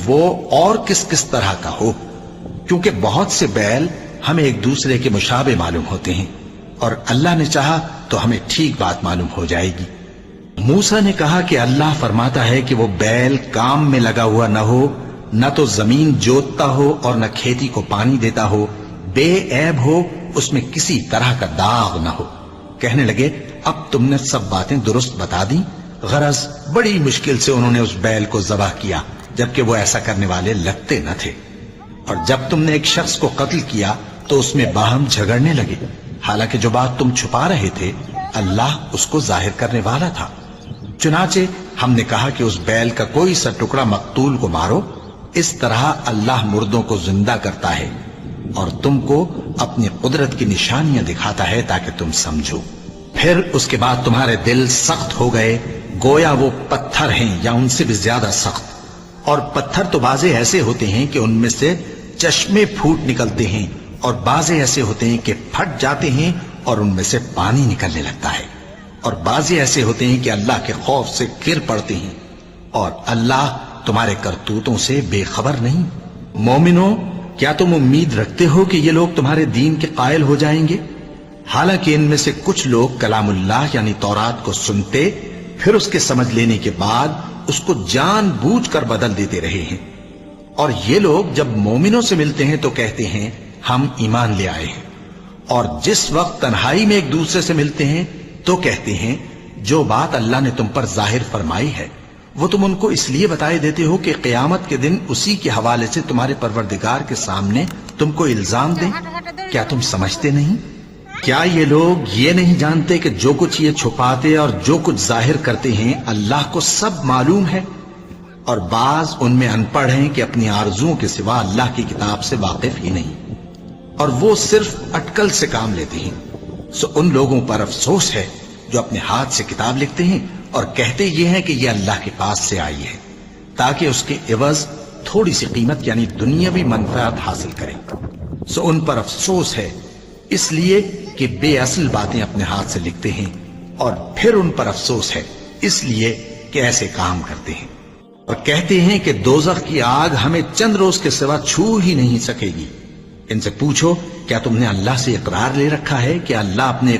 وہ اور کس کس طرح کا ہو، کیونکہ بہت سے بیل ہمیں ایک دوسرے کے مشابہ معلوم ہوتے ہیں، اور اللہ نے چاہا تو ہمیں ٹھیک بات معلوم ہو جائے گی۔ موسیٰ نے کہا کہ اللہ فرماتا ہے کہ وہ بیل کام میں لگا ہوا نہ ہو، نہ تو زمین جوتتا ہو اور نہ کھیتی کو پانی دیتا ہو، بے عیب ہو، اس میں کسی طرح کا داغ نہ ہو۔ کہنے لگے اب تم نے سب باتیں درست بتا دی۔ غرض بڑی مشکل سے انہوں نے اس بیل کو ذبح کیا، جبکہ وہ ایسا کرنے والے لگتے نہ تھے۔ اور جب تم نے ایک شخص کو قتل کیا تو اس میں باہم جھگڑنے لگے، حالانکہ جو بات تم چھپا رہے تھے اللہ اس کو ظاہر کرنے والا تھا۔ چنانچہ ہم نے کہا کہ اس بیل کا کوئی سا ٹکڑا مقتول کو مارو، اس طرح اللہ مردوں کو زندہ کرتا ہے اور تم کو اپنی قدرت کی نشانیاں دکھاتا ہے تاکہ تم سمجھو۔ پھر اس کے بعد تمہارے دل سخت ہو گئے، گویا وہ پتھر ہیں یا ان سے بھی زیادہ سخت۔ اور پتھر تو بعضے ایسے ہوتے ہیں کہ ان میں سے چشمے پھوٹ نکلتے ہیں، اور بعضے ایسے ہوتے ہیں کہ پھٹ جاتے ہیں اور ان میں سے پانی نکلنے لگتا ہے، اور بعضے ایسے ہوتے ہیں کہ اللہ کے خوف سے گر پڑتے ہیں، اور اللہ تمہارے کرتوتوں سے بے خبر نہیں۔ مومنو، کیا تم امید رکھتے ہو کہ یہ لوگ تمہارے دین کے قائل ہو جائیں گے؟ حالانکہ ان میں سے کچھ لوگ کلام اللہ یعنی تورات کو سنتے، پھر اس کے سمجھ لینے کے بعد اس کو جان بوجھ کر بدل دیتے رہے ہیں۔ اور یہ لوگ جب مومنوں سے ملتے ہیں تو کہتے ہیں ہم ایمان لے آئے ہیں، اور جس وقت تنہائی میں ایک دوسرے سے ملتے ہیں تو کہتے ہیں جو بات اللہ نے تم پر ظاہر فرمائی ہے وہ تم ان کو اس لیے بتائے دیتے ہو کہ قیامت کے دن اسی کے حوالے سے تمہارے پروردگار کے سامنے تم کو الزام دیں۔ کیا تم سمجھتے نہیں؟ کیا یہ لوگ یہ نہیں جانتے کہ جو کچھ یہ چھپاتے اور جو کچھ ظاہر کرتے ہیں اللہ کو سب معلوم ہے؟ اور بعض ان میں ان پڑھ ہیں کہ اپنی آرزوؤں کے سوا اللہ کی کتاب سے واقف ہی نہیں، اور وہ صرف اٹکل سے کام لیتے ہیں۔ سو ان لوگوں پر افسوس ہے جو اپنے ہاتھ سے کتاب لکھتے ہیں اور کہتے یہ ہیں کہ یہ اللہ کے پاس سے آئی ہے، تاکہ اس کے عوض تھوڑی سی قیمت یعنی دنیاوی منفعت حاصل کریں۔ سو ان پر افسوس ہے اس لیے کہ بے اصل باتیں اپنے ہاتھ سے لکھتے ہیں، اور پھر ان پر افسوس ہے اس لیے کہ ایسے کام کرتے ہیں، اور کہتے ہیں کہ دوزخ کی آگ ہمیں چند روز کے سوا چھو ہی نہیں سکے گی۔ ان سے پوچھو کیا تم نے اللہ سے اقرار لے رکھا ہے کہ اللہ اپنے